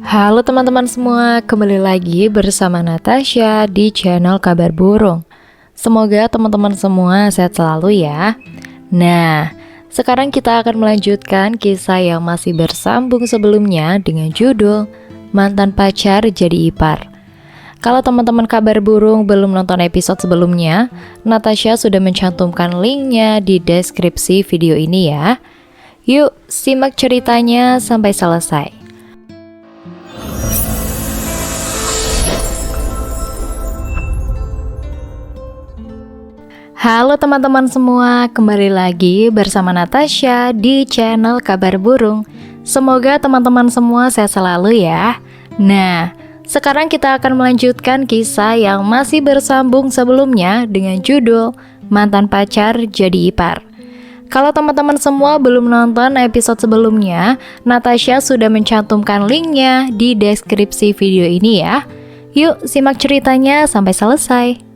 Halo teman-teman semua, kembali lagi bersama Natasha di channel Kabar Burung. Semoga teman-teman semua sehat selalu ya. Nah, sekarang kita akan melanjutkan kisah yang masih bersambung sebelumnya dengan judul Mantan Pacar Jadi Ipar. Kalau teman-teman Kabar Burung belum nonton episode sebelumnya, Natasha sudah mencantumkan linknya di deskripsi video ini ya. Yuk, simak ceritanya sampai selesai. Halo teman-teman semua, kembali lagi bersama Natasha di channel Kabar Burung. Semoga teman-teman semua sehat selalu ya. Nah, sekarang kita akan melanjutkan kisah yang masih bersambung sebelumnya dengan judul Mantan Pacar Jadi Ipar. Kalau teman-teman semua belum nonton episode sebelumnya, Natasha sudah mencantumkan linknya di deskripsi video ini ya. Yuk simak ceritanya sampai selesai.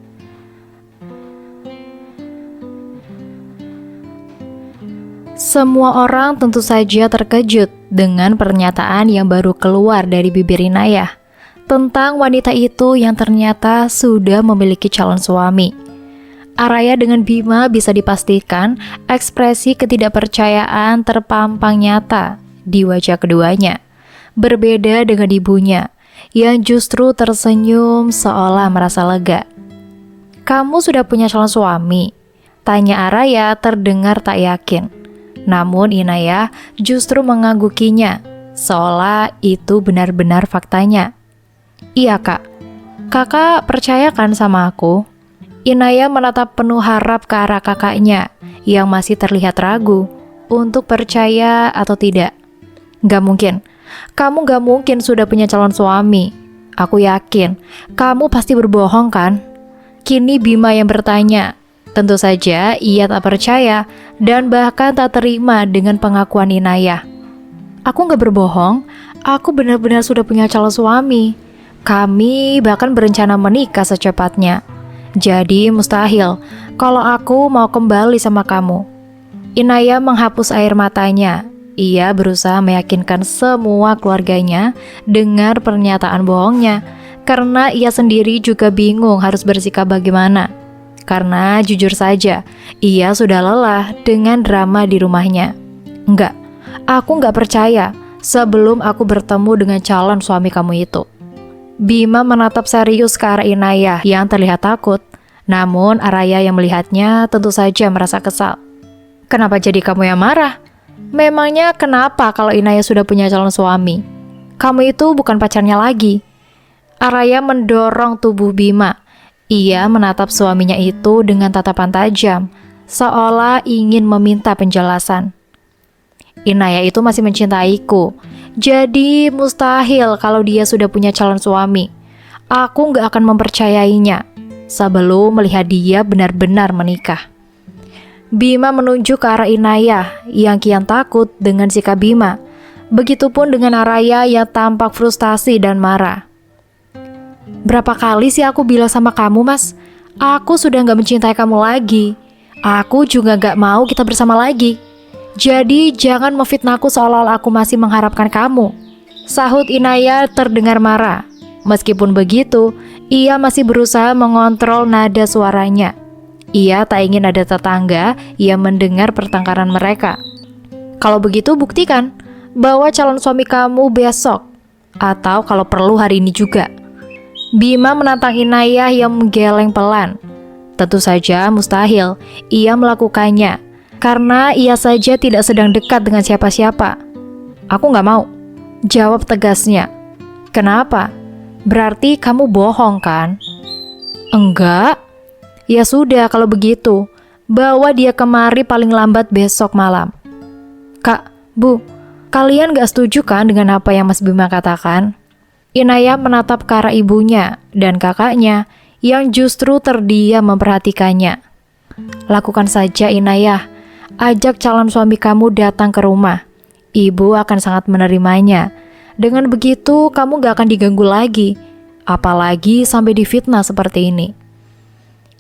Semua orang tentu saja terkejut dengan pernyataan yang baru keluar dari bibir Inayah tentang wanita itu yang ternyata sudah memiliki calon suami. Araya dengan Bima bisa dipastikan ekspresi ketidakpercayaan terpampang nyata di wajah keduanya. Berbeda dengan ibunya yang justru tersenyum seolah merasa lega. "Kamu sudah punya calon suami?" tanya Araya terdengar tak yakin. Namun Inayah justru menganggukinya, seolah itu benar-benar faktanya. "Iya kak, kakak percaya kan sama aku?" Inayah menatap penuh harap ke arah kakaknya, yang masih terlihat ragu untuk percaya atau tidak. "Gak mungkin, kamu gak mungkin sudah punya calon suami. Aku yakin, kamu pasti berbohong kan?" Kini Bima yang bertanya. Tentu saja ia tak percaya dan bahkan tak terima dengan pengakuan Inayah. "Aku gak berbohong, aku benar-benar sudah punya calon suami. Kami bahkan berencana menikah secepatnya. Jadi mustahil kalau aku mau kembali sama kamu." Inayah menghapus air matanya. Ia berusaha meyakinkan semua keluarganya dengar pernyataan bohongnya, karena ia sendiri juga bingung harus bersikap bagaimana. Karena jujur saja, ia sudah lelah dengan drama di rumahnya. "Enggak, aku enggak percaya sebelum aku bertemu dengan calon suami kamu itu." Bima menatap serius ke arah Inayah yang terlihat takut. Namun Araya yang melihatnya tentu saja merasa kesal. "Kenapa jadi kamu yang marah? Memangnya kenapa kalau Inayah sudah punya calon suami? Kamu itu bukan pacarnya lagi." Araya mendorong tubuh Bima. Ia menatap suaminya itu dengan tatapan tajam, seolah ingin meminta penjelasan. "Inayah itu masih mencintaiku, jadi mustahil kalau dia sudah punya calon suami. Aku gak akan mempercayainya sebelum melihat dia benar-benar menikah." Bima menunjuk ke arah Inayah yang kian takut dengan sikap Bima. Begitupun dengan Araya yang tampak frustasi dan marah. "Berapa kali sih aku bilang sama kamu, Mas? Aku sudah gak mencintai kamu lagi. Aku juga gak mau kita bersama lagi. Jadi jangan memfitnahku seolah-olah aku masih mengharapkan kamu," sahut Inayah terdengar marah. Meskipun begitu, ia masih berusaha mengontrol nada suaranya. Ia tak ingin ada tetangga yang mendengar pertengkaran mereka. "Kalau begitu buktikan bahwa calon suami kamu besok, atau kalau perlu hari ini juga." Bima menantang Inayah yang menggeleng pelan. Tentu saja mustahil ia melakukannya, karena ia saja tidak sedang dekat dengan siapa-siapa. "Aku gak mau," jawab tegasnya. "Kenapa? Berarti kamu bohong kan?" "Enggak." "Ya sudah kalau begitu, bawa dia kemari paling lambat besok malam." "Kak, Bu, kalian gak setuju kan dengan apa yang Mas Bima katakan?" Inayah menatap ke arah ibunya dan kakaknya yang justru terdiam memperhatikannya. "Lakukan saja Inayah, ajak calon suami kamu datang ke rumah. Ibu akan sangat menerimanya. Dengan begitu kamu gak akan diganggu lagi, apalagi sampai difitnah seperti ini."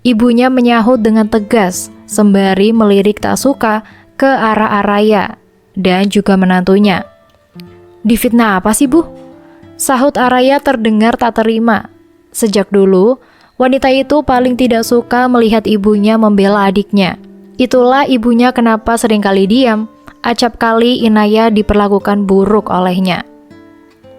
Ibunya menyahut dengan tegas sembari melirik tak suka ke arah Araya dan juga menantunya. "Difitnah apa sih, Bu?" Sahut Araya terdengar tak terima. Sejak dulu, wanita itu paling tidak suka melihat ibunya membela adiknya. Itulah ibunya kenapa seringkali diam, acap kali Inaya diperlakukan buruk olehnya.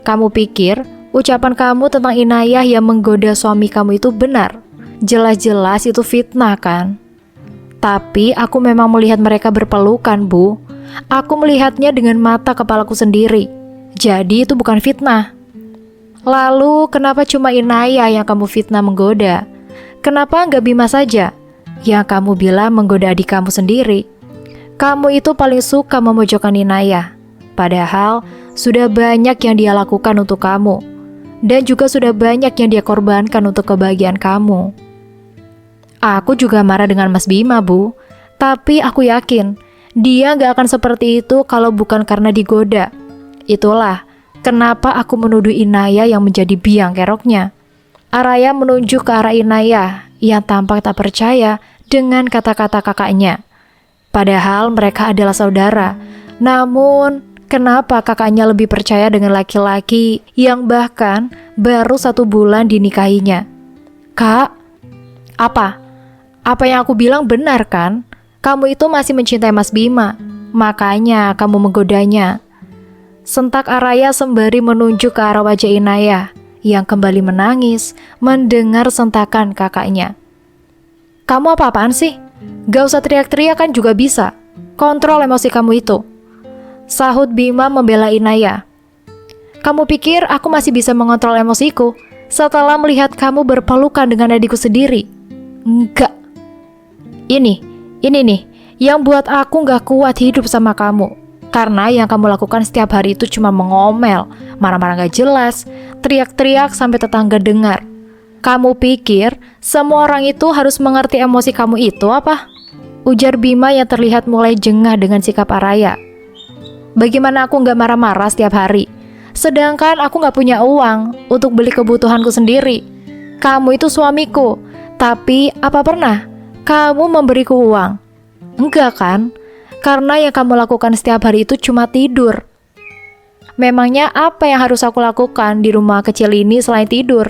Kamu pikir ucapan kamu tentang Inayah yang menggoda suami kamu itu benar? Jelas-jelas itu fitnah kan? Tapi aku memang melihat mereka berpelukan, Bu. Aku melihatnya dengan mata kepalaku sendiri. Jadi itu bukan fitnah. Lalu kenapa cuma Inayah yang kamu fitnah menggoda? Kenapa nggak Bima saja yang kamu bilang menggoda adik kamu sendiri? Kamu itu paling suka memojokkan Inayah. Padahal sudah banyak yang dia lakukan untuk kamu. Dan juga sudah banyak yang dia korbankan untuk kebahagiaan kamu. Aku juga marah dengan Mas Bima, Bu. Tapi aku yakin dia nggak akan seperti itu kalau bukan karena digoda. Itulah kenapa aku menuduh Inayah yang menjadi biang keroknya. Araya menunjuk ke arah Inayah yang tampak tak percaya dengan kata-kata kakaknya. Padahal mereka adalah saudara. Namun, kenapa kakaknya lebih percaya dengan laki-laki yang bahkan baru 1 bulan dinikahinya? Kak, apa? Apa yang aku bilang benar kan? Kamu itu masih mencintai Mas Bima. Makanya kamu menggodanya. Sentak Araya sembari menunjuk ke arah wajah Inayah yang kembali menangis mendengar sentakan kakaknya. Kamu apa-apaan sih? Gak usah teriak-teriak kan juga bisa. Kontrol emosi kamu itu. Sahut Bima membela Inayah. Kamu pikir aku masih bisa mengontrol emosiku setelah melihat kamu berpelukan dengan adikku sendiri? Enggak. Ini nih yang buat aku gak kuat hidup sama kamu. Karena yang kamu lakukan setiap hari itu cuma mengomel, marah-marah gak jelas, teriak-teriak sampai tetangga dengar. Kamu pikir semua orang itu harus mengerti emosi kamu itu apa? Ujar Bima yang terlihat mulai jengah dengan sikap Araya. Bagaimana aku gak marah-marah setiap hari? Sedangkan aku gak punya uang untuk beli kebutuhanku sendiri. Kamu itu suamiku, tapi apa pernah kamu memberiku uang? Enggak kan? Karena yang kamu lakukan setiap hari itu cuma tidur. Memangnya apa yang harus aku lakukan di rumah kecil ini selain tidur?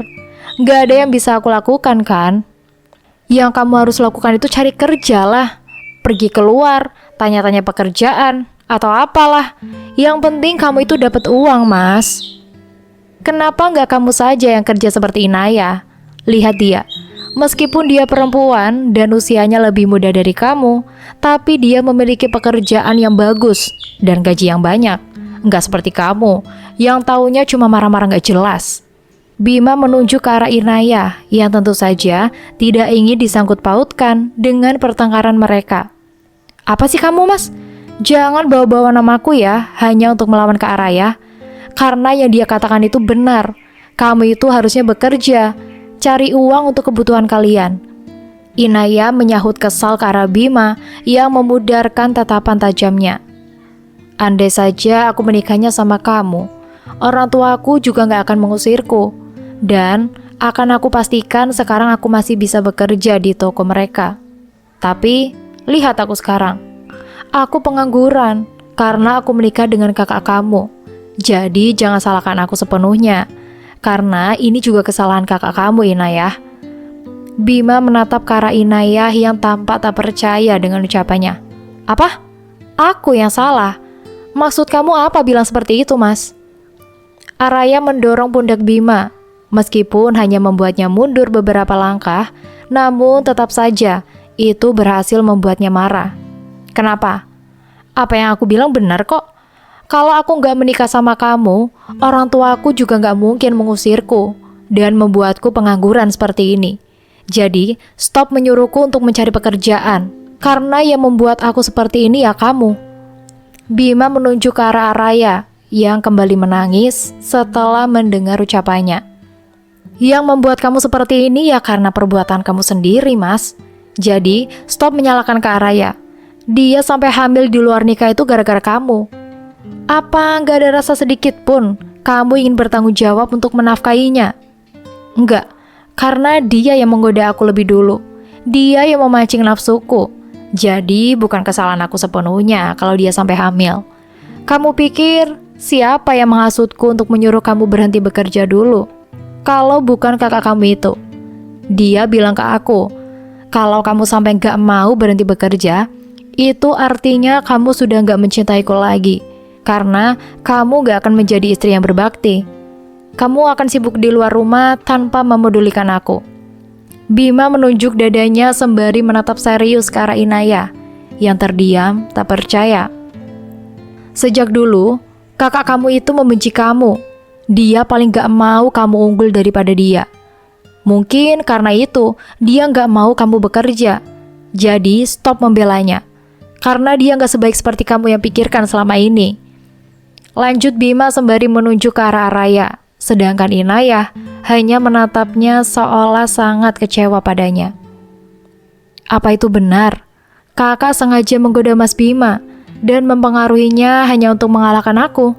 Gak ada yang bisa aku lakukan kan? Yang kamu harus lakukan itu cari kerja lah. Pergi keluar, tanya-tanya pekerjaan, atau apalah. Yang penting kamu itu dapat uang, Mas. Kenapa nggak kamu saja yang kerja seperti Inayah? Lihat dia. Meskipun dia perempuan dan usianya lebih muda dari kamu, tapi dia memiliki pekerjaan yang bagus dan gaji yang banyak. Nggak seperti kamu, yang taunya cuma marah-marah nggak jelas. Bima menunjuk ke arah Inayah yang tentu saja tidak ingin disangkut pautkan dengan pertengkaran mereka. Apa sih kamu, Mas? Jangan bawa-bawa namaku ya, hanya untuk melawan Kak Araya. Karena yang dia katakan itu benar. Kamu itu harusnya bekerja, cari uang untuk kebutuhan kalian. Inayah menyahut kesal ke arah Bima yang memudarkan tatapan tajamnya. Andai saja aku menikahnya sama kamu, orang tuaku juga gak akan mengusirku. Dan akan aku pastikan sekarang aku masih bisa bekerja di toko mereka. Tapi, lihat aku sekarang. Aku pengangguran karena aku menikah dengan kakak kamu. Jadi jangan salahkan aku sepenuhnya. Karena ini juga kesalahan kakak kamu, Inayah. Bima menatap ke arah Inayah yang tampak tak percaya dengan ucapannya. Apa? Aku yang salah? Maksud kamu apa bilang seperti itu, Mas? Araya mendorong pundak Bima. Meskipun hanya membuatnya mundur beberapa langkah, namun tetap saja itu berhasil membuatnya marah. Kenapa? Apa yang aku bilang benar kok. Kalau aku nggak menikah sama kamu, orang tuaku juga nggak mungkin mengusirku dan membuatku pengangguran seperti ini. Jadi, stop menyuruhku untuk mencari pekerjaan, karena yang membuat aku seperti ini ya kamu. Bima menunjuk ke arah Araya yang kembali menangis setelah mendengar ucapannya. Yang membuat kamu seperti ini ya karena perbuatan kamu sendiri, Mas. Jadi, stop menyalahkan Kak Araya. Dia sampai hamil di luar nikah itu gara-gara kamu. Apa nggak ada rasa sedikit pun kamu ingin bertanggung jawab untuk menafkahinya? Enggak, karena dia yang menggoda aku lebih dulu. Dia yang memancing nafsuku. Jadi bukan kesalahan aku sepenuhnya kalau dia sampai hamil. Kamu pikir Siapa yang menghasutku untuk menyuruh kamu berhenti bekerja dulu? Kalau bukan kakak kamu itu. Dia bilang ke aku, kalau kamu sampai gak mau berhenti bekerja, itu artinya kamu sudah gak mencintaiku lagi. Karena kamu gak akan menjadi istri yang berbakti. Kamu akan sibuk di luar rumah tanpa memedulikan aku. Bima menunjuk dadanya sembari menatap serius ke arah Inaya, yang terdiam tak percaya. Sejak dulu, kakak kamu itu membenci kamu. Dia paling gak mau kamu unggul daripada dia. Mungkin karena itu, dia gak mau kamu bekerja. Jadi stop membelanya. Karena dia gak sebaik seperti kamu yang pikirkan selama ini. Lanjut Bima sembari menunjuk ke arah Araya. Sedangkan Inayah hanya menatapnya seolah sangat kecewa padanya. Apa itu benar? Kakak sengaja menggoda Mas Bima dan mempengaruhinya hanya untuk mengalahkan aku?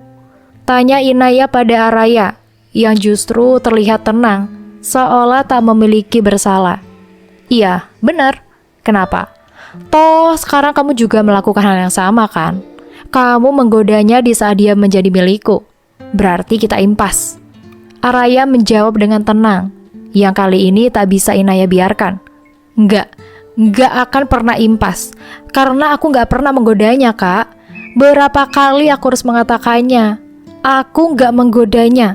Tanya Inayah pada Araya yang justru terlihat tenang, seolah tak memiliki bersalah. Iya, benar. Kenapa? Toh sekarang kamu juga melakukan hal yang sama kan? Kamu menggodanya di saat dia menjadi milikku. Berarti kita impas. Araya menjawab dengan tenang, yang kali ini tak bisa Inayah biarkan. Enggak akan pernah impas, karena aku gak pernah menggodanya, Kak. Berapa kali aku harus mengatakannya, aku gak menggodanya.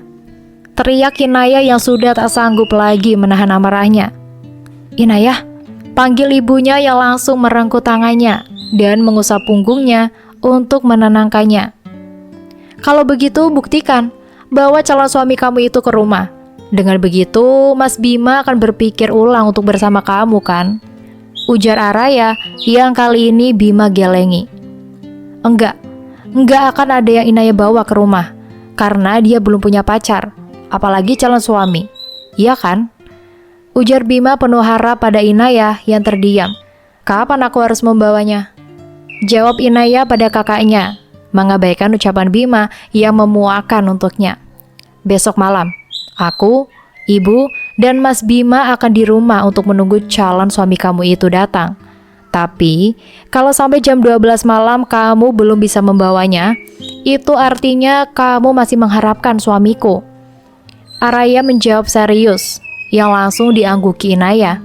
Teriak Inayah yang sudah tak sanggup lagi menahan amarahnya. Inayah, panggil ibunya yang langsung merengkuh tangannya dan mengusap punggungnya untuk menenangkannya. Kalau begitu buktikan bawa calon suami kamu itu ke rumah. Dengan begitu, Mas Bima akan berpikir ulang untuk bersama kamu kan? Ujar Araya yang kali ini Bima gelengi. Enggak akan ada yang Inayah bawa ke rumah, karena dia belum punya pacar, apalagi calon suami. Iya kan? Ujar Bima penuh harap pada Inayah yang terdiam. Kapan aku harus membawanya? Jawab Inayah pada kakaknya, mengabaikan ucapan Bima yang memuakan untuknya. Besok malam, aku, ibu, dan Mas Bima akan di rumah untuk menunggu calon suami kamu itu datang. Tapi, kalau sampai jam 12 malam kamu belum bisa membawanya, itu artinya kamu masih mengharapkan suamiku. Araya menjawab serius, yang langsung diangguki Inayah.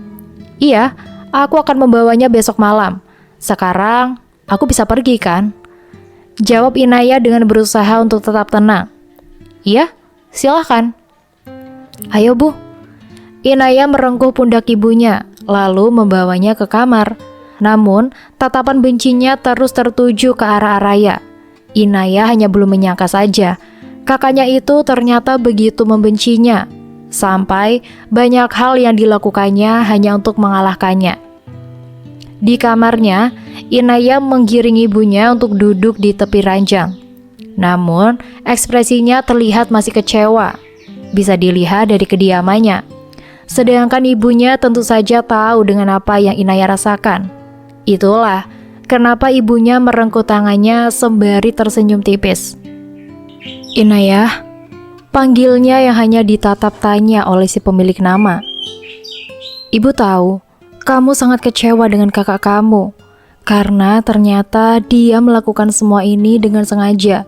Iya, aku akan membawanya besok malam. Sekarang, aku bisa pergi kan? Jawab Inayah dengan berusaha untuk tetap tenang. Iya, silahkan. Ayo Bu. Inayah merengkuh pundak ibunya, lalu membawanya ke kamar. Namun, tatapan bencinya terus tertuju ke arah Araya. Inayah hanya belum menyangka saja, kakaknya itu ternyata begitu membencinya, sampai banyak hal yang dilakukannya hanya untuk mengalahkannya. Di kamarnya, Inayah menggiring ibunya untuk duduk di tepi ranjang. Namun, ekspresinya terlihat masih kecewa. Bisa dilihat dari kediamannya. Sedangkan ibunya tentu saja tahu dengan apa yang Inayah rasakan. Itulah kenapa ibunya merengkuh tangannya sembari tersenyum tipis. Inayah, panggilnya yang hanya ditatap tanya oleh si pemilik nama. Ibu tahu, kamu sangat kecewa dengan kakak kamu, karena ternyata dia melakukan semua ini dengan sengaja.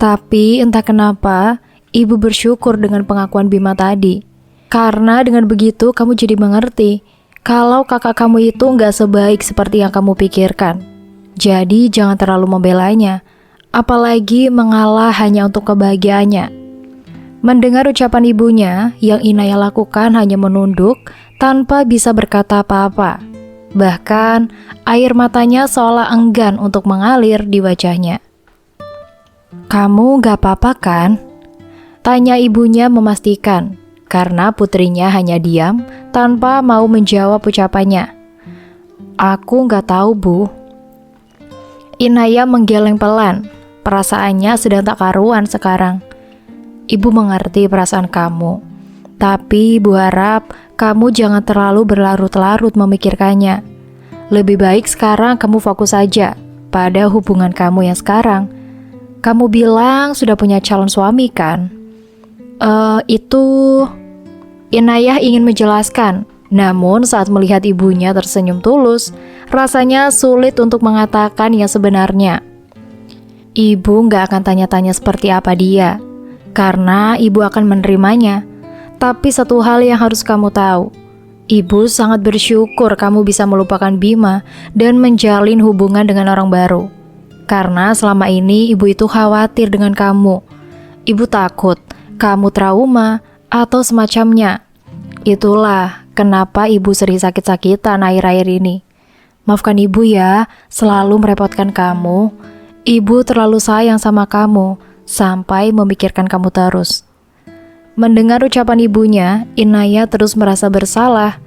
Tapi entah kenapa, ibu bersyukur dengan pengakuan Bima tadi. Karena dengan begitu kamu jadi mengerti kalau kakak kamu itu nggak sebaik seperti yang kamu pikirkan. Jadi jangan terlalu membelanya, apalagi mengalah hanya untuk kebahagiaannya. Mendengar ucapan ibunya, yang Inayah lakukan hanya menunduk tanpa bisa berkata apa-apa. Bahkan air matanya seolah enggan untuk mengalir di wajahnya. Kamu gak apa-apa kan? Tanya ibunya memastikan, karena putrinya hanya diam tanpa mau menjawab ucapannya. Aku gak tahu Bu. Inayah menggeleng pelan, perasaannya sedang tak karuan sekarang. Ibu mengerti perasaan kamu, tapi Ibu harap kamu jangan terlalu berlarut-larut memikirkannya. Lebih baik sekarang kamu fokus saja pada hubungan kamu yang sekarang. Kamu bilang sudah punya calon suami kan? Itu... Inayah ingin menjelaskan, namun saat melihat ibunya tersenyum tulus, rasanya sulit untuk mengatakan yang sebenarnya. Ibu nggak akan tanya-tanya seperti apa dia, karena ibu akan menerimanya. Tapi satu hal yang harus kamu tahu, ibu sangat bersyukur kamu bisa melupakan Bima dan menjalin hubungan dengan orang baru. Karena selama ini ibu itu khawatir dengan kamu. Ibu takut kamu trauma atau semacamnya. Itulah kenapa ibu sering sakit-sakitan akhir-akhir ini. Maafkan ibu ya, selalu merepotkan kamu. Ibu terlalu sayang sama kamu, sampai memikirkan kamu terus. Mendengar ucapan ibunya, Inaya terus merasa bersalah.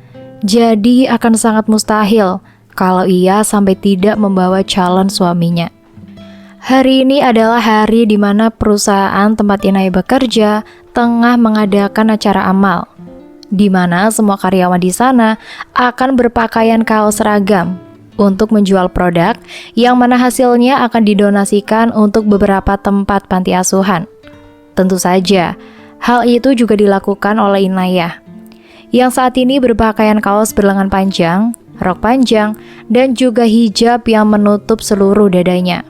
Jadi akan sangat mustahil kalau ia sampai tidak membawa calon suaminya. Hari ini adalah hari di mana perusahaan tempat Inaya bekerja tengah mengadakan acara amal, di mana semua karyawan di sana akan berpakaian kaos seragam untuk menjual produk yang mana hasilnya akan didonasikan untuk beberapa tempat panti asuhan. Tentu saja, hal itu juga dilakukan oleh Inaya, yang saat ini berpakaian kaos berlengan panjang, rok panjang, dan juga hijab yang menutup seluruh dadanya.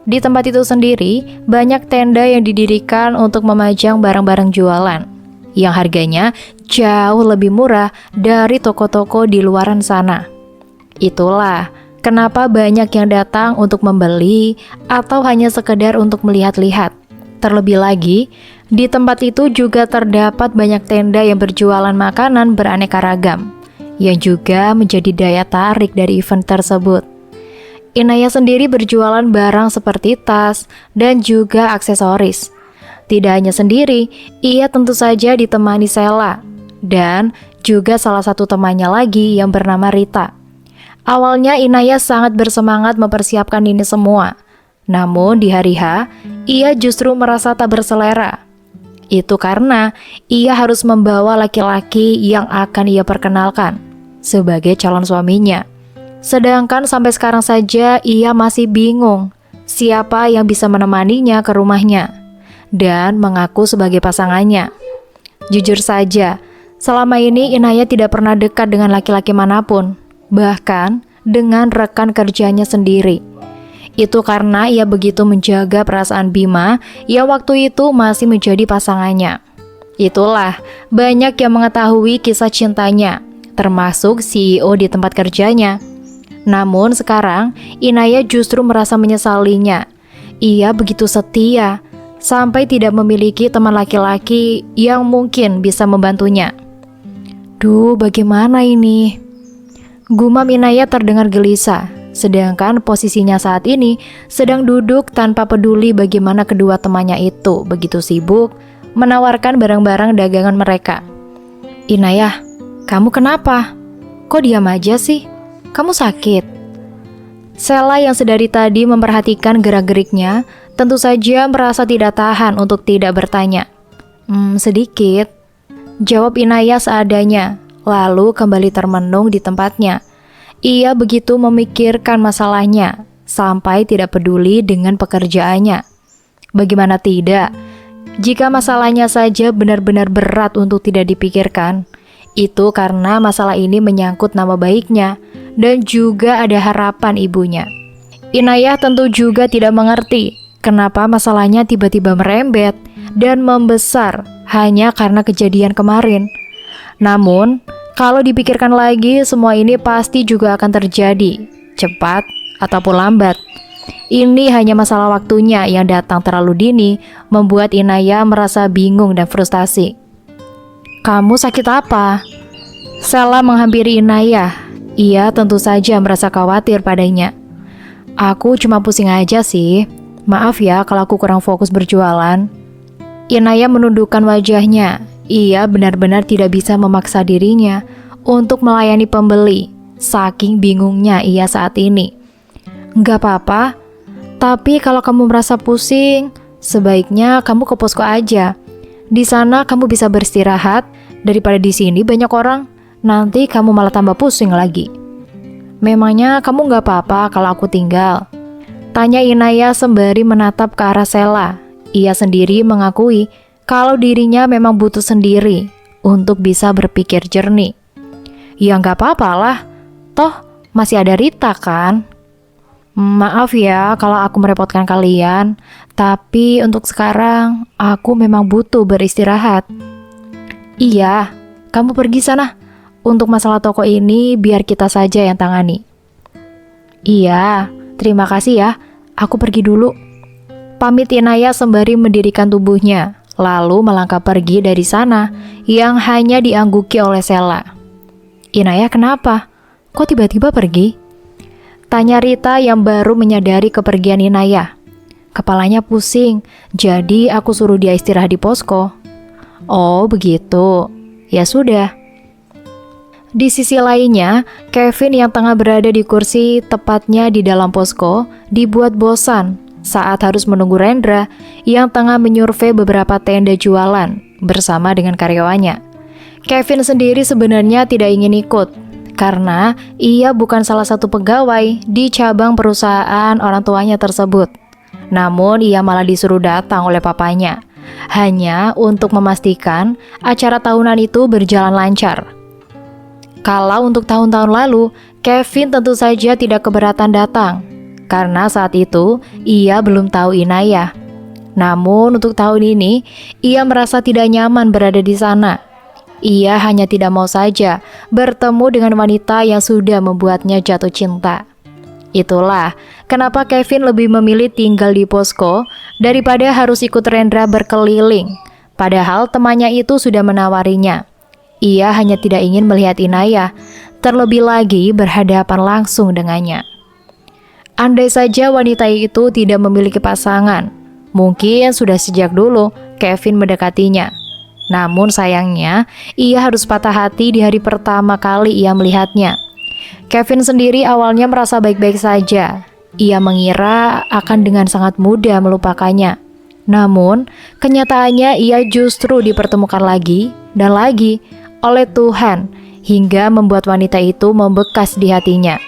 Di tempat itu sendiri, banyak tenda yang didirikan untuk memajang barang-barang jualan, yang harganya jauh lebih murah dari toko-toko di luaran sana. Itulah kenapa banyak yang datang untuk membeli atau hanya sekedar untuk melihat-lihat. Terlebih lagi, di tempat itu juga terdapat banyak tenda yang berjualan makanan beraneka ragam, yang juga menjadi daya tarik dari event tersebut. Inaya sendiri berjualan barang seperti tas dan juga aksesoris. Tidak hanya sendiri, ia tentu saja ditemani Sela dan juga salah satu temannya lagi yang bernama Rita. Awalnya Inaya sangat bersemangat mempersiapkan ini semua. Namun di hari H, ia justru merasa tak berselera. Itu karena ia harus membawa laki-laki yang akan ia perkenalkan sebagai calon suaminya. Sedangkan sampai sekarang saja ia masih bingung siapa yang bisa menemaninya ke rumahnya dan mengaku sebagai pasangannya. Jujur saja, selama ini Inaya tidak pernah dekat dengan laki-laki manapun, bahkan dengan rekan kerjanya sendiri. Itu karena ia begitu menjaga perasaan Bima yang waktu itu masih menjadi pasangannya. Itulah banyak yang mengetahui kisah cintanya, termasuk CEO di tempat kerjanya. Namun sekarang Inaya justru merasa menyesalinya. Ia begitu setia, sampai tidak memiliki teman laki-laki yang mungkin bisa membantunya. Duh, bagaimana ini? Gumam Inaya terdengar gelisah, sedangkan posisinya saat ini sedang duduk tanpa peduli bagaimana kedua temannya itu begitu sibuk menawarkan barang-barang dagangan mereka. Inaya, kamu kenapa? Kok diam aja sih? Kamu sakit? Sela yang sedari tadi memperhatikan gerak-geriknya tentu saja merasa tidak tahan untuk tidak bertanya. Sedikit, jawab Inaya seadanya, lalu kembali termenung di tempatnya. Ia begitu memikirkan masalahnya, sampai tidak peduli dengan pekerjaannya. Bagaimana tidak, jika masalahnya saja benar-benar berat untuk tidak dipikirkan, itu karena masalah ini menyangkut nama baiknya, dan juga ada harapan ibunya. Inaya tentu juga tidak mengerti kenapa masalahnya tiba-tiba merembet dan membesar hanya karena kejadian kemarin. Namun, kalau dipikirkan lagi, semua ini pasti juga akan terjadi, cepat ataupun lambat. Ini hanya masalah waktunya yang datang terlalu dini, membuat Inaya merasa bingung dan frustasi. Kamu sakit apa? Sela menghampiri Inaya. Ia tentu saja merasa khawatir padanya. Aku cuma pusing aja sih. Maaf ya kalau aku kurang fokus berjualan. Inaya menundukkan wajahnya. Ia benar-benar tidak bisa memaksa dirinya untuk melayani pembeli, saking bingungnya ia saat ini. Enggak apa-apa, tapi kalau kamu merasa pusing, sebaiknya kamu ke posko aja. Di sana kamu bisa beristirahat, daripada di sini banyak orang, nanti kamu malah tambah pusing lagi. Memangnya kamu enggak apa-apa kalau aku tinggal? Tanya Inaya sembari menatap ke arah Sela. Ia sendiri mengakui kalau dirinya memang butuh sendiri untuk bisa berpikir jernih. Ya nggak apa-apa lah, toh masih ada Rita kan? Maaf ya kalau aku merepotkan kalian, tapi untuk sekarang aku memang butuh beristirahat. Iya, kamu pergi sana. Untuk masalah toko ini biar kita saja yang tangani. Iya, terima kasih ya. Aku pergi dulu. Pamit Inaya sembari mendirikan tubuhnya, lalu melangkah pergi dari sana yang hanya diangguki oleh Sela. Inaya kenapa? Kok tiba-tiba pergi? Tanya Rita yang baru menyadari kepergian Inaya. Kepalanya pusing, jadi aku suruh dia istirahat di posko. Oh begitu, ya sudah. Di sisi lainnya, Kevin yang tengah berada di kursi tepatnya di dalam posko dibuat bosan saat harus menunggu Rendra yang tengah menyurvei beberapa tenda jualan bersama dengan karyawannya. Kevin sendiri sebenarnya tidak ingin ikut karena ia bukan salah satu pegawai di cabang perusahaan orang tuanya tersebut. Namun ia malah disuruh datang oleh papanya hanya untuk memastikan acara tahunan itu berjalan lancar. Kalau untuk tahun-tahun lalu, Kevin tentu saja tidak keberatan datang karena saat itu ia belum tahu Inaya. Namun untuk tahun ini, ia merasa tidak nyaman berada di sana. Ia hanya tidak mau saja bertemu dengan wanita yang sudah membuatnya jatuh cinta. Itulah kenapa Kevin lebih memilih tinggal di posko daripada harus ikut Rendra berkeliling. Padahal temannya itu sudah menawarinya. Ia hanya tidak ingin melihat Inaya, terlebih lagi berhadapan langsung dengannya. Andai saja wanita itu tidak memiliki pasangan, mungkin sudah sejak dulu Kevin mendekatinya. Namun sayangnya, ia harus patah hati di hari pertama kali ia melihatnya. Kevin sendiri awalnya merasa baik-baik saja. Ia mengira akan dengan sangat mudah melupakannya. Namun, kenyataannya ia justru dipertemukan lagi dan lagi oleh Tuhan hingga membuat wanita itu membekas di hatinya.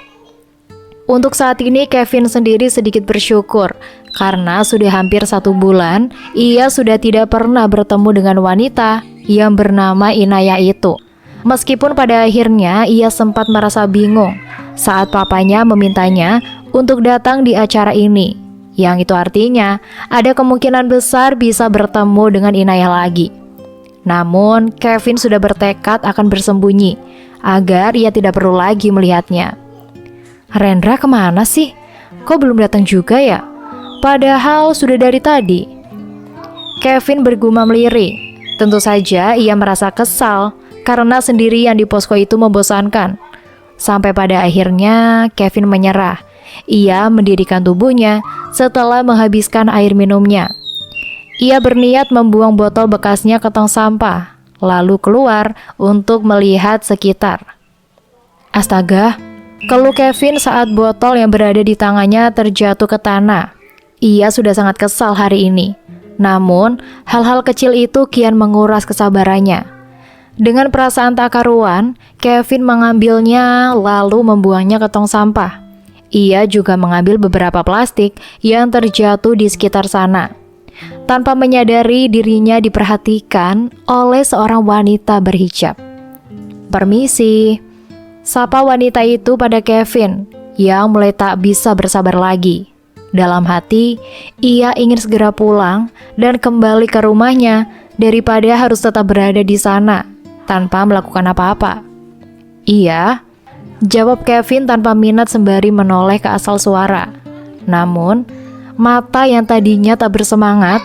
Untuk saat ini Kevin sendiri sedikit bersyukur karena sudah hampir 1 bulan ia sudah tidak pernah bertemu dengan wanita yang bernama Inaya itu. Meskipun pada akhirnya ia sempat merasa bingung saat papanya memintanya untuk datang di acara ini, yang itu artinya ada kemungkinan besar bisa bertemu dengan Inaya lagi. Namun Kevin sudah bertekad akan bersembunyi agar ia tidak perlu lagi melihatnya. Rendra kemana sih? Kok belum datang juga ya? Padahal sudah dari tadi. Kevin bergumam lirih. Tentu saja ia merasa kesal karena sendirian di posko itu membosankan. Sampai pada akhirnya Kevin menyerah. Ia mendirikan tubuhnya setelah menghabiskan air minumnya. Ia berniat membuang botol bekasnya ke tong sampah, lalu keluar untuk melihat sekitar. Astaga! Keluh Kevin saat botol yang berada di tangannya terjatuh ke tanah. Ia sudah sangat kesal hari ini. Namun, hal-hal kecil itu kian menguras kesabarannya. Dengan perasaan tak karuan, Kevin mengambilnya lalu membuangnya ke tong sampah. Ia juga mengambil beberapa plastik yang terjatuh di sekitar sana. Tanpa menyadari dirinya diperhatikan oleh seorang wanita berhijab. Permisi. Sapa wanita itu pada Kevin yang mulai tak bisa bersabar lagi. Dalam hati, ia ingin segera pulang dan kembali ke rumahnya daripada harus tetap berada di sana tanpa melakukan apa-apa. Iya, jawab Kevin tanpa minat sembari menoleh ke asal suara. Namun, mata yang tadinya tak bersemangat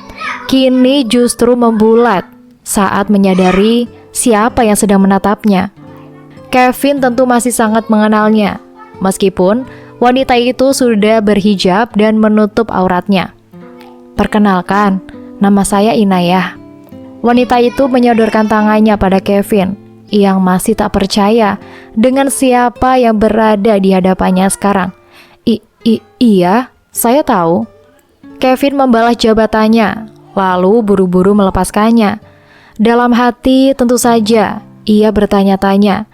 kini justru membulat saat menyadari siapa yang sedang menatapnya. Kevin tentu masih sangat mengenalnya, meskipun wanita itu sudah berhijab dan menutup auratnya. Perkenalkan, nama saya Inaya. Wanita itu menyodorkan tangannya pada Kevin, yang masih tak percaya dengan siapa yang berada di hadapannya sekarang. Iya, saya tahu. Kevin membalas jawabannya, lalu buru-buru melepaskannya. Dalam hati tentu saja, ia bertanya-tanya,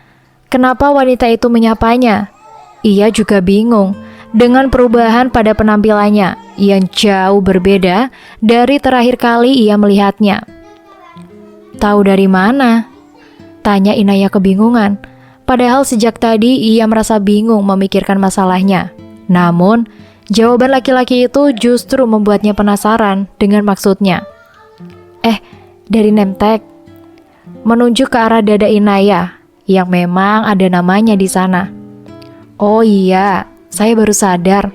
kenapa wanita itu menyapanya? Ia juga bingung dengan perubahan pada penampilannya yang jauh berbeda dari terakhir kali ia melihatnya. Tahu dari mana? Tanya Inaya kebingungan. Padahal sejak tadi ia merasa bingung memikirkan masalahnya. Namun, Jawaban laki-laki itu justru membuatnya penasaran dengan maksudnya. Dari Nemtek, menunjuk ke arah dada Inayah yang memang ada namanya di sana. Oh iya, saya baru sadar.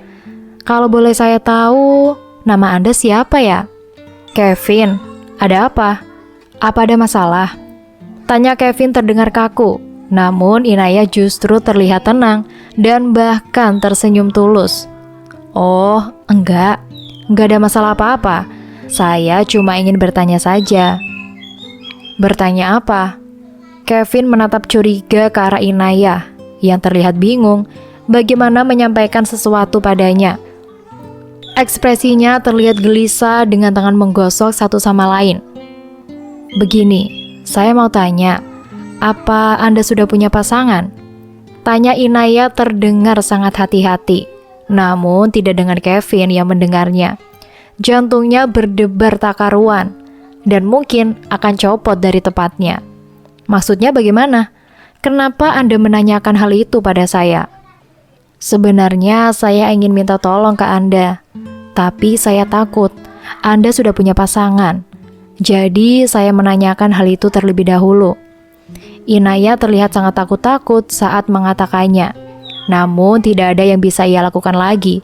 Kalau boleh saya tahu, nama Anda siapa ya? Kevin, ada apa? Apa ada masalah? Tanya Kevin terdengar kaku, namun Inayah justru terlihat tenang dan bahkan tersenyum tulus. Oh, enggak ada masalah apa-apa. Saya cuma ingin bertanya saja. Bertanya apa? Kevin menatap curiga ke arah Inayah yang terlihat bingung bagaimana menyampaikan sesuatu padanya. Ekspresinya terlihat gelisah dengan tangan menggosok satu sama lain. Begini, saya mau tanya, apa Anda sudah punya pasangan? Tanya Inayah terdengar sangat hati-hati, namun tidak dengan Kevin yang mendengarnya. Jantungnya berdebar tak karuan, dan mungkin akan copot dari tempatnya. Maksudnya bagaimana? Kenapa Anda menanyakan hal itu pada saya? Sebenarnya saya ingin minta tolong ke Anda, tapi saya takut Anda sudah punya pasangan. Jadi saya menanyakan hal itu terlebih dahulu. Inayah terlihat sangat takut-takut saat mengatakannya. Namun tidak ada yang bisa ia lakukan lagi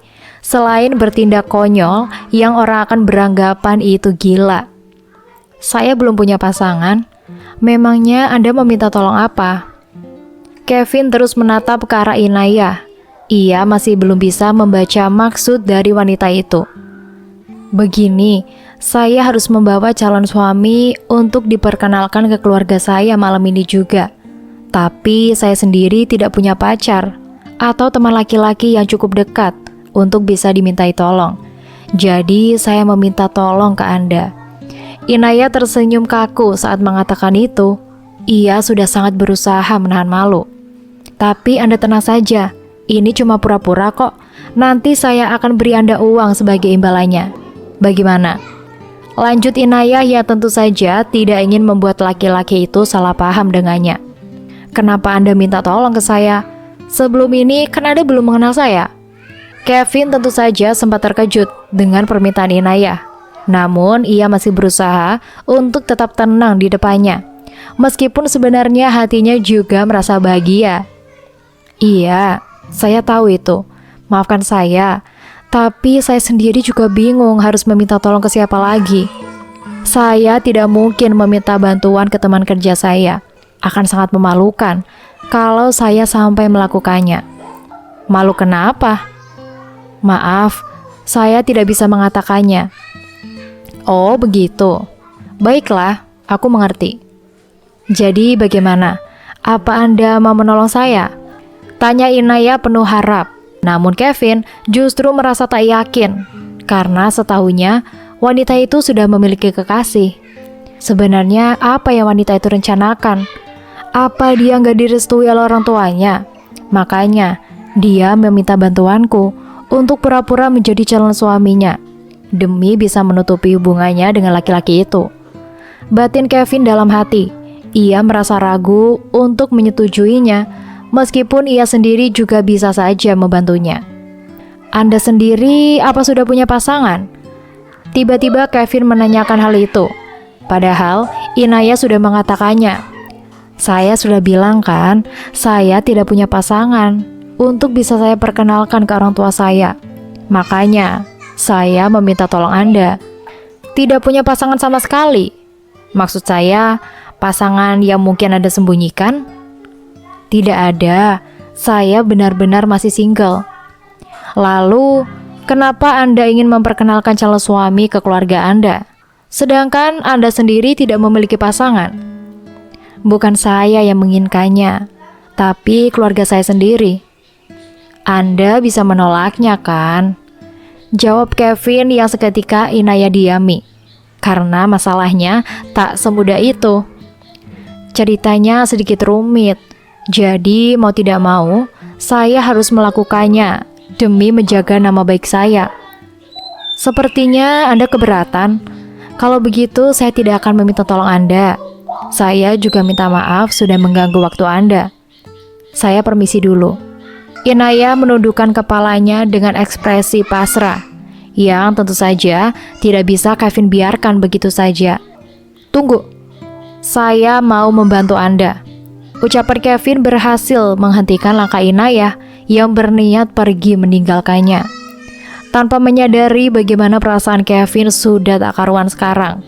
selain bertindak konyol yang orang akan beranggapan itu gila. Saya belum punya pasangan. Memangnya Anda meminta tolong apa? Kevin terus menatap ke arah Inayah. Ia masih belum bisa membaca maksud dari wanita itu. Begini, saya harus membawa calon suami untuk diperkenalkan ke keluarga saya malam ini juga. Tapi saya sendiri tidak punya pacar atau teman laki-laki yang cukup dekat untuk bisa dimintai tolong. Jadi saya meminta tolong ke Anda. Inayah tersenyum kaku saat mengatakan itu. Ia sudah sangat berusaha menahan malu. Tapi Anda tenang saja, ini cuma pura-pura kok. Nanti saya akan beri Anda uang sebagai imbalannya. Bagaimana? Lanjut Inayah yang tentu saja tidak ingin membuat laki-laki itu salah paham dengannya. Kenapa Anda minta tolong ke saya? Sebelum ini kan Anda belum mengenal saya. Kevin tentu saja sempat terkejut dengan permintaan Inayah. Namun ia masih berusaha untuk tetap tenang di depannya. Meskipun sebenarnya hatinya juga merasa bahagia. Iya, saya tahu itu. Maafkan saya. Tapi saya sendiri juga bingung harus meminta tolong ke siapa lagi. Saya tidak mungkin meminta bantuan ke teman kerja saya. Akan sangat memalukan kalau saya sampai melakukannya. Malu kenapa? Maaf, saya tidak bisa mengatakannya. Oh, begitu. Baiklah, aku mengerti. Jadi bagaimana? Apa Anda mau menolong saya? Tanya Inayah penuh harap. Namun Kevin justru merasa tak yakin karena setahunya wanita itu sudah memiliki kekasih. Sebenarnya apa yang wanita itu rencanakan? Apa dia nggak direstui oleh orang tuanya? Makanya dia meminta bantuanku untuk pura-pura menjadi calon suaminya demi bisa menutupi hubungannya dengan laki-laki itu. Batin Kevin dalam hati, ia merasa ragu untuk menyetujuinya meskipun ia sendiri juga bisa saja membantunya. Anda sendiri apa sudah punya pasangan? Tiba-tiba Kevin menanyakan hal itu. Padahal Inayah sudah mengatakannya. Saya sudah bilang kan, saya tidak punya pasangan untuk bisa saya perkenalkan ke orang tua saya. Makanya, saya meminta tolong Anda. Tidak punya pasangan sama sekali. Maksud saya, pasangan yang mungkin Anda sembunyikan? Tidak ada, saya benar-benar masih single. Lalu, kenapa Anda ingin memperkenalkan calon suami ke keluarga Anda? Sedangkan Anda sendiri tidak memiliki pasangan. Bukan saya yang menginginkannya, tapi keluarga saya sendiri. Anda bisa menolaknya kan? Jawab Kevin yang seketika Inayah diami. Karena masalahnya tak semudah itu. Ceritanya sedikit rumit. Jadi mau tidak mau, saya harus melakukannya demi menjaga nama baik saya. Sepertinya Anda keberatan. Kalau begitu saya tidak akan meminta tolong Anda. Saya juga minta maaf sudah mengganggu waktu Anda. Saya permisi dulu. Inaya menundukkan kepalanya dengan ekspresi pasrah, yang tentu saja tidak bisa Kevin biarkan begitu saja. "Tunggu, saya mau membantu Anda." Ucapan Kevin berhasil menghentikan langkah Inaya yang berniat pergi meninggalkannya. Tanpa menyadari bagaimana perasaan Kevin sudah tak karuan sekarang.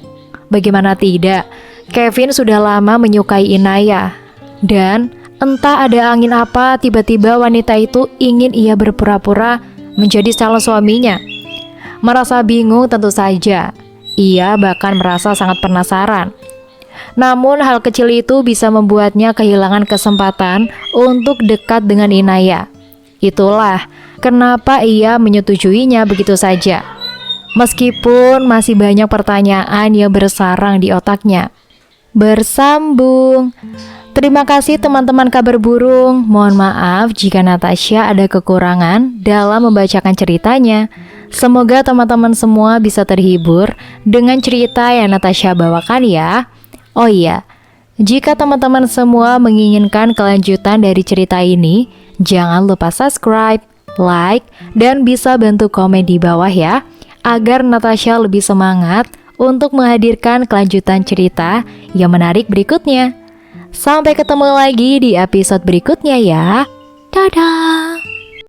Bagaimana tidak, Kevin sudah lama menyukai Inaya. Dan entah ada angin apa, tiba-tiba wanita itu ingin ia berpura-pura menjadi calon suaminya. Merasa bingung tentu saja, ia bahkan merasa sangat penasaran. Namun hal kecil itu bisa membuatnya kehilangan kesempatan untuk dekat dengan Inaya. Itulah kenapa ia menyetujuinya begitu saja. Meskipun masih banyak pertanyaan yang bersarang di otaknya. Bersambung. Terima kasih teman-teman kabar burung. Mohon maaf jika Natasha ada kekurangan dalam membacakan ceritanya. Semoga teman-teman semua bisa terhibur dengan cerita yang Natasha bawakan ya. Oh iya, jika teman-teman semua menginginkan kelanjutan dari cerita ini, jangan lupa subscribe, like, dan bisa bantu komen di bawah ya, agar Natasha lebih semangat untuk menghadirkan kelanjutan cerita yang menarik berikutnya. Sampai ketemu lagi di episode berikutnya ya. Dadah!